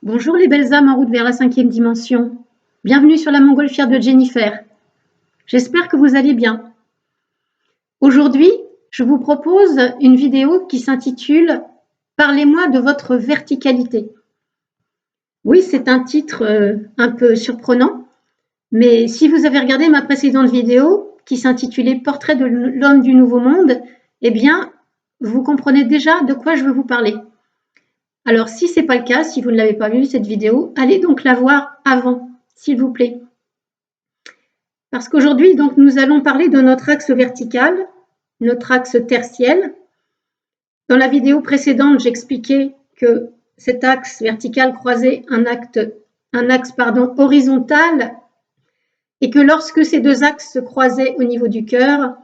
Bonjour les belles âmes en route vers la 5e dimension. Bienvenue sur la montgolfière de Jennifer. J'espère que vous allez bien. Aujourd'hui, je vous propose une vidéo qui s'intitule « Parlez-moi de votre verticalité ». Oui, c'est un titre un peu surprenant, mais si vous avez regardé ma précédente vidéo qui s'intitulait « Portrait de l'homme du nouveau monde », eh bien, vous comprenez déjà de quoi je veux vous parler. Alors, si ce n'est pas le cas, si vous ne l'avez pas vu cette vidéo, allez donc la voir avant, s'il vous plaît. Parce qu'aujourd'hui, donc, nous allons parler de notre axe vertical, notre axe tertiel. Dans la vidéo précédente, j'expliquais que cet axe vertical croisait un axe horizontal et que lorsque ces deux axes se croisaient au niveau du cœur,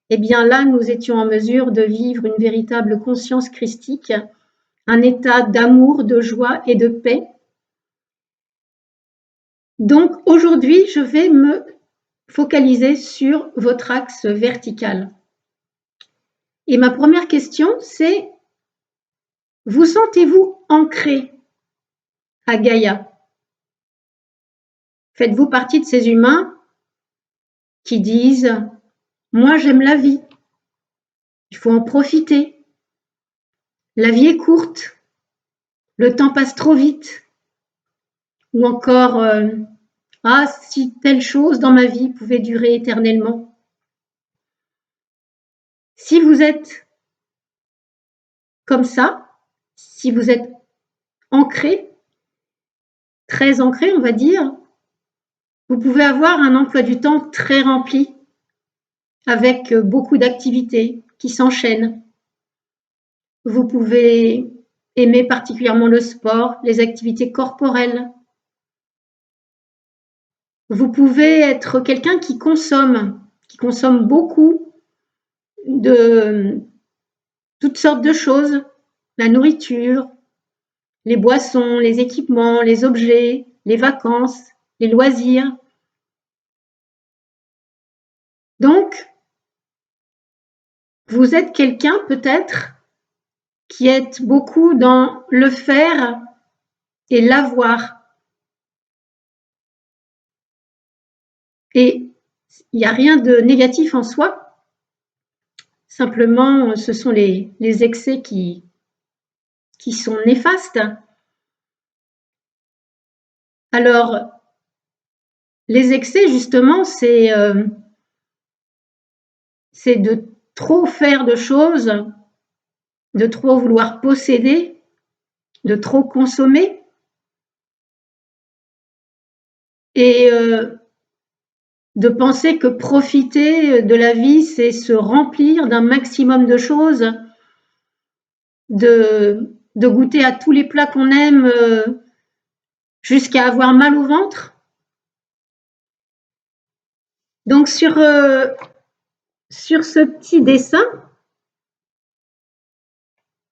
eh bien là, nous étions en mesure de vivre une véritable conscience christique, un état d'amour, de joie et de paix. Donc aujourd'hui, je vais me focaliser sur votre axe vertical. Et ma première question, c'est: vous sentez-vous ancré à Gaïa? Faites-vous partie de ces humains qui disent « Moi, j'aime la vie, il faut en profiter, la vie est courte, le temps passe trop vite » ou encore « Ah, si telle chose dans ma vie pouvait durer éternellement ». Si vous êtes comme ça, si vous êtes ancré, très ancré, on va dire, vous pouvez avoir un emploi du temps très rempli, avec beaucoup d'activités qui s'enchaînent. Vous pouvez aimer particulièrement le sport, les activités corporelles. Vous pouvez être quelqu'un qui consomme beaucoup de toutes sortes de choses, la nourriture, les boissons, les équipements, les objets, les vacances, les loisirs. Donc, vous êtes quelqu'un peut-être qui est beaucoup dans le faire et l'avoir. Et il n'y a rien de négatif en soi. Simplement, ce sont les excès qui sont néfastes. Alors, les excès, justement, c'est de trop faire de choses, de trop vouloir posséder, de trop consommer. Et de penser que profiter de la vie, c'est se remplir d'un maximum de choses, de goûter à tous les plats qu'on aime jusqu'à avoir mal au ventre. Donc sur ce petit dessin,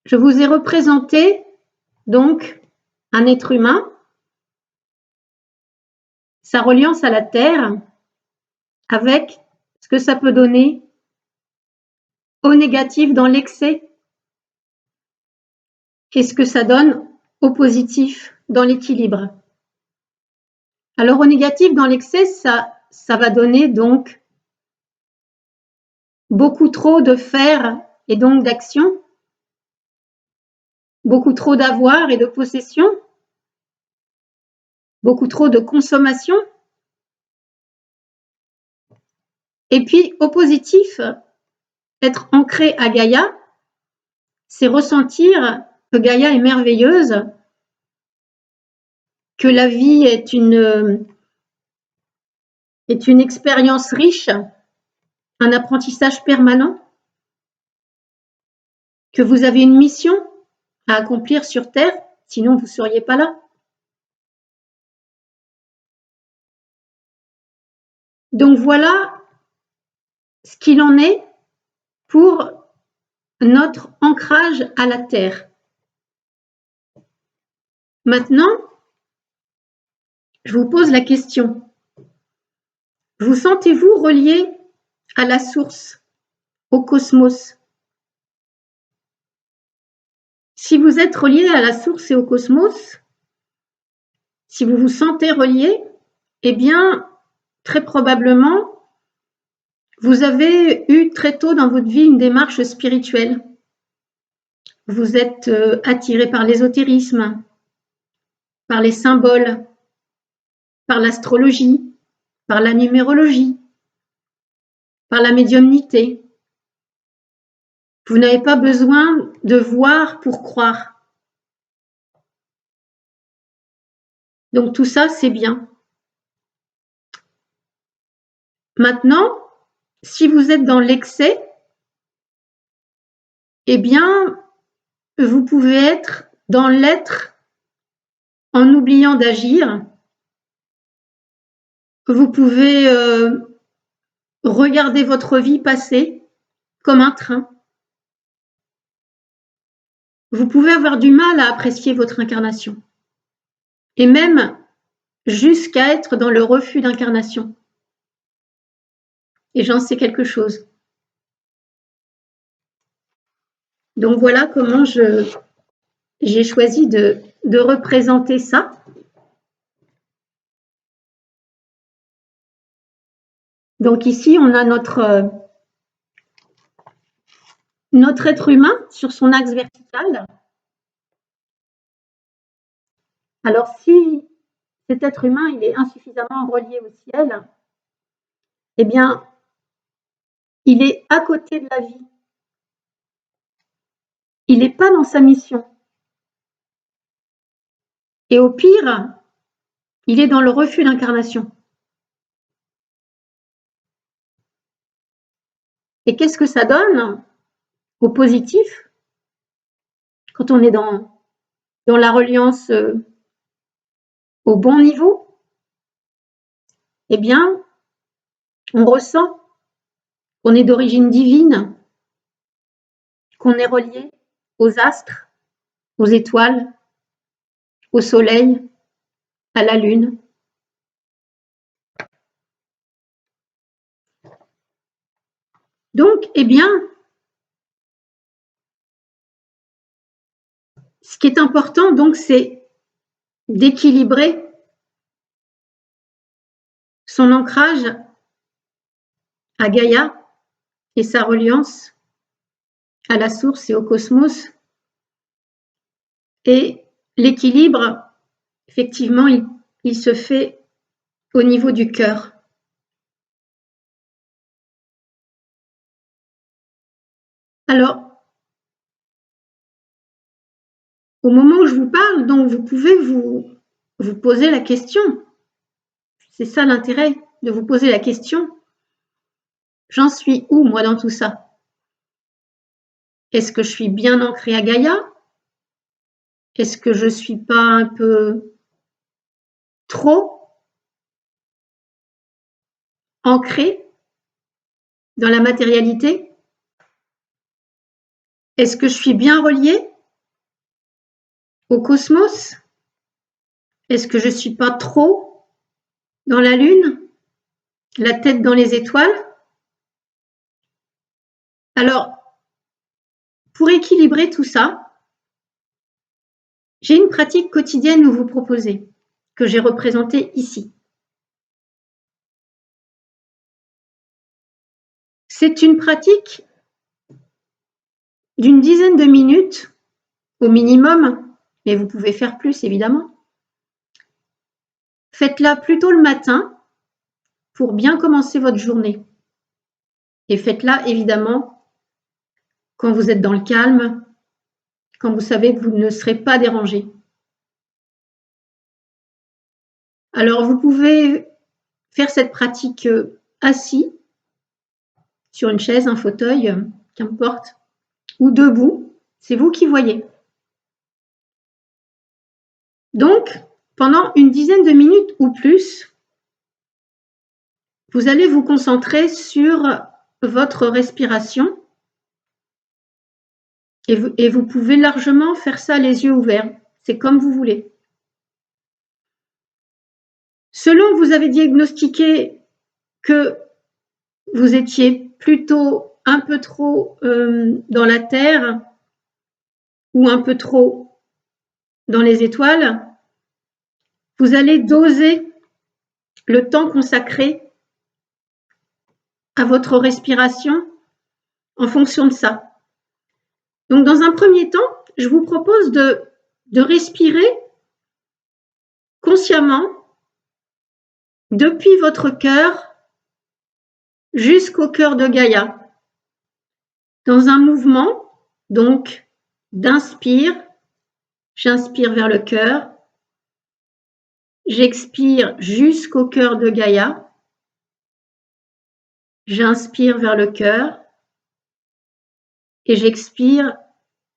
je vous ai représenté donc un être humain, sa reliance à la terre, avec ce que ça peut donner au négatif dans l'excès et ce que ça donne au positif dans l'équilibre. Alors au négatif dans l'excès, ça va donner donc beaucoup trop de faire et donc d'action, beaucoup trop d'avoir et de possession, beaucoup trop de consommation. Et puis au positif, être ancré à Gaïa, c'est ressentir que Gaïa est merveilleuse, que la vie est une expérience riche, un apprentissage permanent, que vous avez une mission à accomplir sur Terre, sinon vous ne seriez pas là. Donc voilà ce qu'il en est pour notre ancrage à la Terre. Maintenant, je vous pose la question. Vous sentez-vous relié à la source, au cosmos? Si vous êtes relié à la source et au cosmos, si vous vous sentez relié, eh bien, très probablement, vous avez eu très tôt dans votre vie une démarche spirituelle. Vous êtes attiré par l'ésotérisme, par les symboles, par l'astrologie, par la numérologie, par la médiumnité. Vous n'avez pas besoin de voir pour croire. Donc tout ça, c'est bien. Maintenant, si vous êtes dans l'excès, eh bien, vous pouvez être dans l'être en oubliant d'agir. Vous pouvez regarder votre vie passer comme un train. Vous pouvez avoir du mal à apprécier votre incarnation et même jusqu'à être dans le refus d'incarnation. Et j'en sais quelque chose. Donc voilà comment j'ai choisi de représenter ça. Donc ici, on a notre être humain sur son axe vertical. Alors si cet être humain il est insuffisamment relié au ciel, eh bien, il est à côté de la vie. Il n'est pas dans sa mission. Et au pire, il est dans le refus d'incarnation. Et qu'est-ce que ça donne au positif quand on est dans la reliance au bon niveau? Eh bien, on ressent qu'on est d'origine divine, qu'on est relié aux astres, aux étoiles, au soleil, à la lune. Donc, eh bien, ce qui est important, donc, c'est d'équilibrer son ancrage à Gaïa et sa reliance à la source et au cosmos. Et l'équilibre, effectivement, il se fait au niveau du cœur. Alors, au moment où je vous parle, donc vous pouvez vous poser la question. C'est ça l'intérêt, de vous poser la question. J'en suis où, moi, dans tout ça? Est-ce que je suis bien ancrée à Gaïa? Est-ce que je ne suis pas un peu trop ancrée dans la matérialité? Est-ce que je suis bien reliée au cosmos? Est-ce que je ne suis pas trop dans la lune, la tête dans les étoiles? Alors, pour équilibrer tout ça, j'ai une pratique quotidienne à vous proposer, que j'ai représentée ici. C'est une pratique d'une dizaine de minutes au minimum, mais vous pouvez faire plus évidemment. Faites-la plutôt le matin pour bien commencer votre journée. Et faites-la évidemment quand vous êtes dans le calme, quand vous savez que vous ne serez pas dérangé. Alors vous pouvez faire cette pratique assis sur une chaise, un fauteuil, qu'importe, ou debout, c'est vous qui voyez. Donc, pendant une dizaine de minutes ou plus, vous allez vous concentrer sur votre respiration et vous pouvez largement faire ça les yeux ouverts. C'est comme vous voulez. Selon que vous avez diagnostiqué que vous étiez plutôt un peu trop dans la terre ou un peu trop dans les étoiles, vous allez doser le temps consacré à votre respiration en fonction de ça. Donc, dans un premier temps, je vous propose de respirer consciemment depuis votre cœur jusqu'au cœur de Gaïa. Dans un mouvement, donc, d'inspire, j'inspire vers le cœur, j'expire jusqu'au cœur de Gaïa, j'inspire vers le cœur et j'expire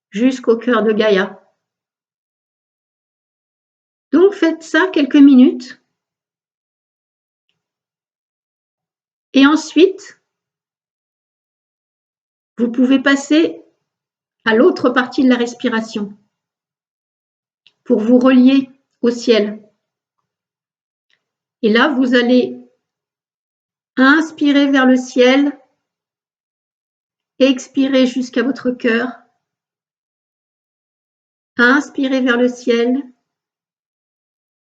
jusqu'au cœur de Gaïa. Donc faites ça quelques minutes et ensuite vous pouvez passer à l'autre partie de la respiration pour vous relier au ciel. Et là, vous allez inspirer vers le ciel, expirer jusqu'à votre cœur, inspirer vers le ciel,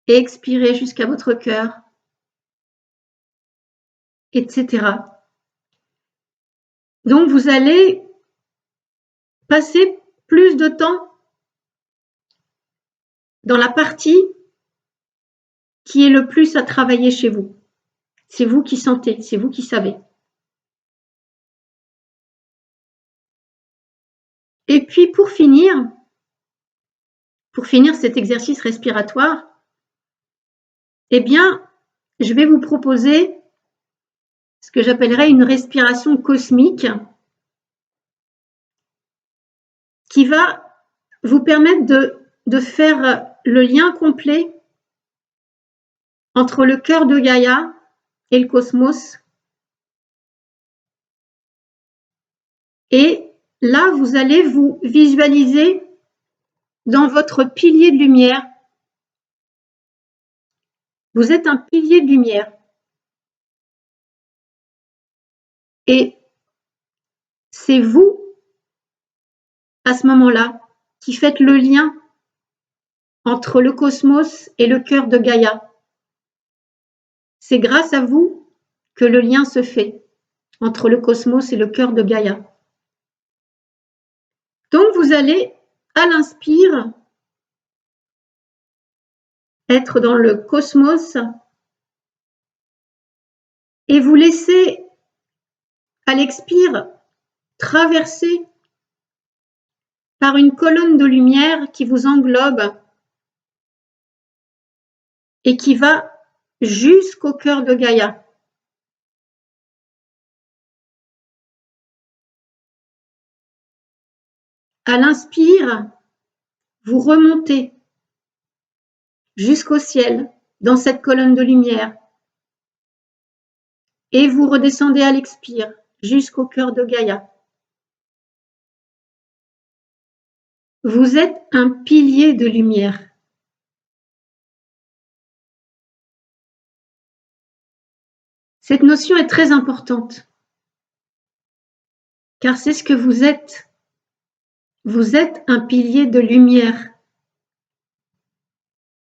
expirer jusqu'à votre cœur, etc. Donc, vous allez passer plus de temps dans la partie qui est le plus à travailler chez vous. C'est vous qui sentez, c'est vous qui savez. Et puis, pour finir cet exercice respiratoire, eh bien, je vais vous proposer ce que j'appellerais une respiration cosmique qui va vous permettre de faire le lien complet entre le cœur de Gaïa et le cosmos. Et là, vous allez vous visualiser dans votre pilier de lumière. Vous êtes un pilier de lumière. Et c'est vous, à ce moment-là, qui faites le lien entre le cosmos et le cœur de Gaïa. C'est grâce à vous que le lien se fait entre le cosmos et le cœur de Gaïa. Donc, vous allez, à l'inspire, être dans le cosmos et vous laissez, à l'expire, traverser par une colonne de lumière qui vous englobe et qui va jusqu'au cœur de Gaïa. À l'inspire, vous remontez jusqu'au ciel dans cette colonne de lumière et vous redescendez à l'expire jusqu'au cœur de Gaïa. Vous êtes un pilier de lumière. Cette notion est très importante car c'est ce que vous êtes. Vous êtes un pilier de lumière.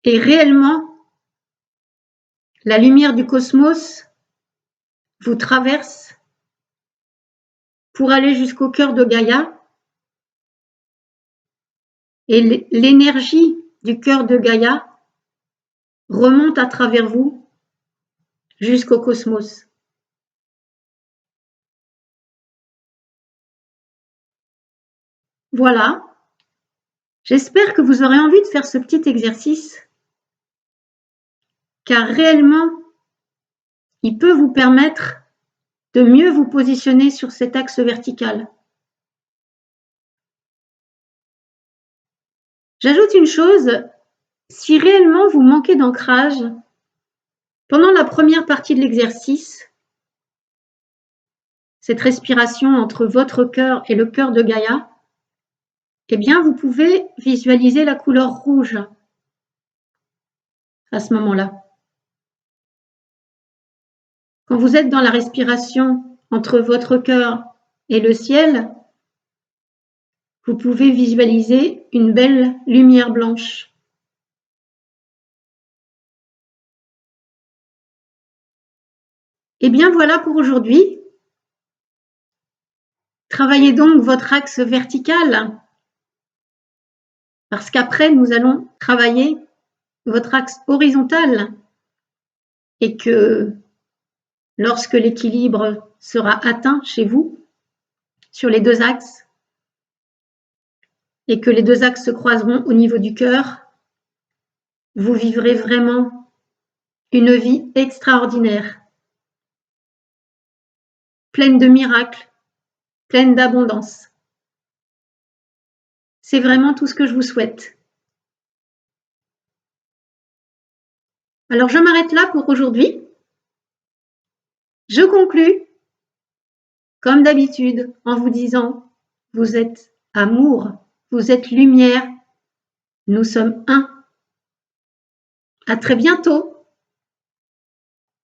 Et réellement, la lumière du cosmos vous traverse pour aller jusqu'au cœur de Gaïa. Et l'énergie du cœur de Gaïa remonte à travers vous jusqu'au cosmos. Voilà. J'espère que vous aurez envie de faire ce petit exercice car réellement, il peut vous permettre de mieux vous positionner sur cet axe vertical. J'ajoute une chose, si réellement vous manquez d'ancrage, pendant la première partie de l'exercice, cette respiration entre votre cœur et le cœur de Gaïa, eh bien, vous pouvez visualiser la couleur rouge à ce moment-là. Quand vous êtes dans la respiration entre votre cœur et le ciel, vous pouvez visualiser une belle lumière blanche. Et bien voilà pour aujourd'hui. Travaillez donc votre axe vertical, parce qu'après, nous allons travailler votre axe horizontal et que lorsque l'équilibre sera atteint chez vous, sur les deux axes, et que les deux axes se croiseront au niveau du cœur, vous vivrez vraiment une vie extraordinaire, pleine de miracles, pleine d'abondance. C'est vraiment tout ce que je vous souhaite. Alors je m'arrête là pour aujourd'hui. Je conclus, comme d'habitude, en vous disant, vous êtes amour, vous êtes lumière, nous sommes un. À très bientôt.